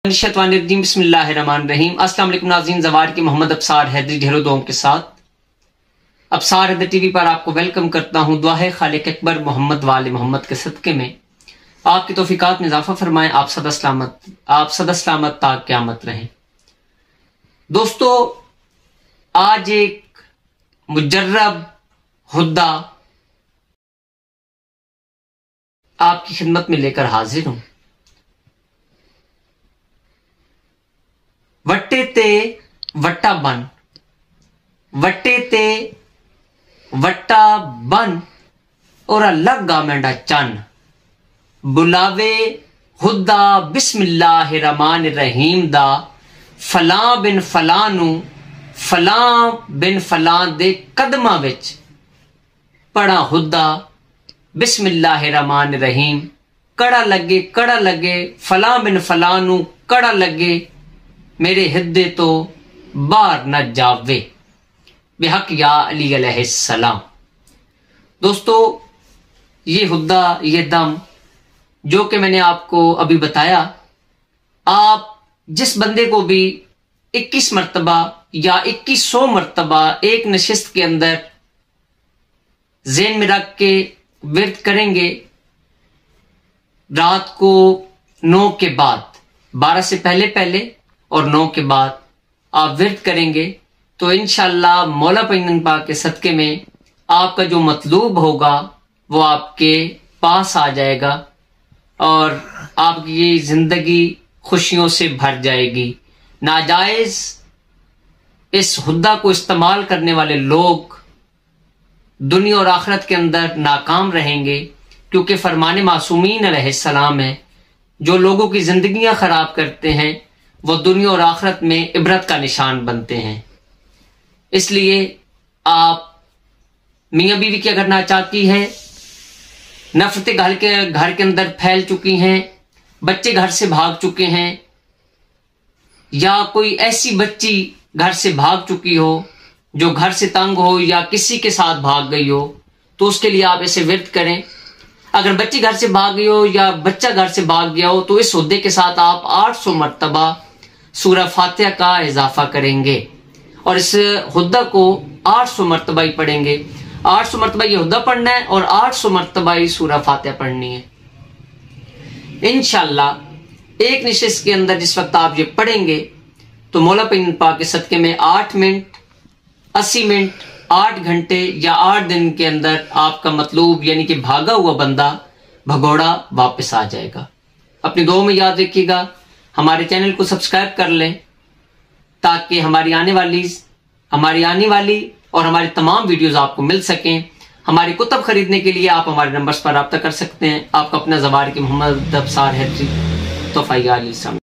बिस्मिल्लाहिर्रहमानिर्रहीम। अस्सलाम वालेकुम नाज़रीन, ज़वार के मोहम्मद अब्सार हैदरी ढेरों दुआओं के साथ अब्सार हैदर टीवी पर आपको वेलकम करता हूँ। दुआ है खालिक अकबर मोहम्मद वाले मोहम्मद के सदक़े में आपकी तौफीकात में इजाफा फरमाएं, आप सदा सलामत ता क़यामत रहें। दोस्तों, आज एक मुजर्रब हुद्दा आपकी खिदमत में लेकर हाजिर हूं। वट्टे ते वट्टा बन, वट्टे ते वट्टा बन और लगा मेंढा चन, बुलावे हुद्दा बिस्मिल्लाहिर्रहमानिर्रहीम दा, फलां बिन फलां नू फलां बिन फलां दे कदमां विच पढ़ा हुद्दा बिस्मिल्लाहिर्रहमानिर्रहीम। कड़ा लगे फलां बिन फलां नू कड़ा लगे, मेरे हिद्दे तो बाहर न जावे, बेहक या अली अलैहिस्सलाम। दोस्तों, ये हुद्दा, ये दम जो कि मैंने आपको अभी बताया, आप जिस बंदे को भी 21 मरतबा या 2100 मरतबा एक नशिस्त के अंदर ज़हन में रख के विर्द करेंगे, रात को 9 के बाद, 12 से पहले और 9 के बाद आप विर्द करेंगे तो इंशाअल्लाह मौला पैगंबर पाक के सदके में आपका जो मतलूब होगा वो आपके पास आ जाएगा और आपकी जिंदगी खुशियों से भर जाएगी। नाजायज इस हुद्दा को इस्तेमाल करने वाले लोग दुनिया और आखिरत के अंदर नाकाम रहेंगे, क्योंकि फरमाने मासूमीन अलैहिस्सलाम है, जो लोगों की जिंदगियां खराब करते हैं वो दुनिया और आखिरत में इबरत का निशान बनते हैं। इसलिए आप मियां बीवी की अगर नाचाकी है, नफरतें घर के अंदर फैल चुकी हैं, बच्चे घर से भाग चुके हैं, या कोई ऐसी बच्ची घर से भाग चुकी हो जो घर से तंग हो या किसी के साथ भाग गई हो, तो उसके लिए आप ऐसे विर्द करें। अगर बच्ची घर से भाग गई हो या बच्चा घर से भाग गया हो तो इस हुद्दे के साथ आप 800 मरतबा सूरह फातिहा का इजाफा करेंगे और इस हुद्दा को 800 मरतबा ही पढ़ेंगे। 800 मरतबा ये हुद्दा पढ़ना है और 800 मरतबा ही सूरह फातिहा पढ़नी है। इंशाअल्लाह एक निशिस्त के अंदर जिस वक्त आप ये पढ़ेंगे तो मौला पैगंबर पाक के सदके में 8 मिनट, 80 मिनट, 8 घंटे या 8 दिन के अंदर आपका मतलूब यानी कि भागा हुआ बंदा भगोड़ा वापस आ जाएगा। अपनी दुआ में याद रखिएगा, हमारे चैनल को सब्सक्राइब कर लें ताकि हमारी आने वाली और हमारी तमाम वीडियोस आपको मिल सकें। हमारी कुतब खरीदने के लिए आप हमारे नंबर्स पर राब्ता कर सकते हैं। आपका अपना ज़वार के मोहम्मद अब्सार हैदरी तोफ़ाइल।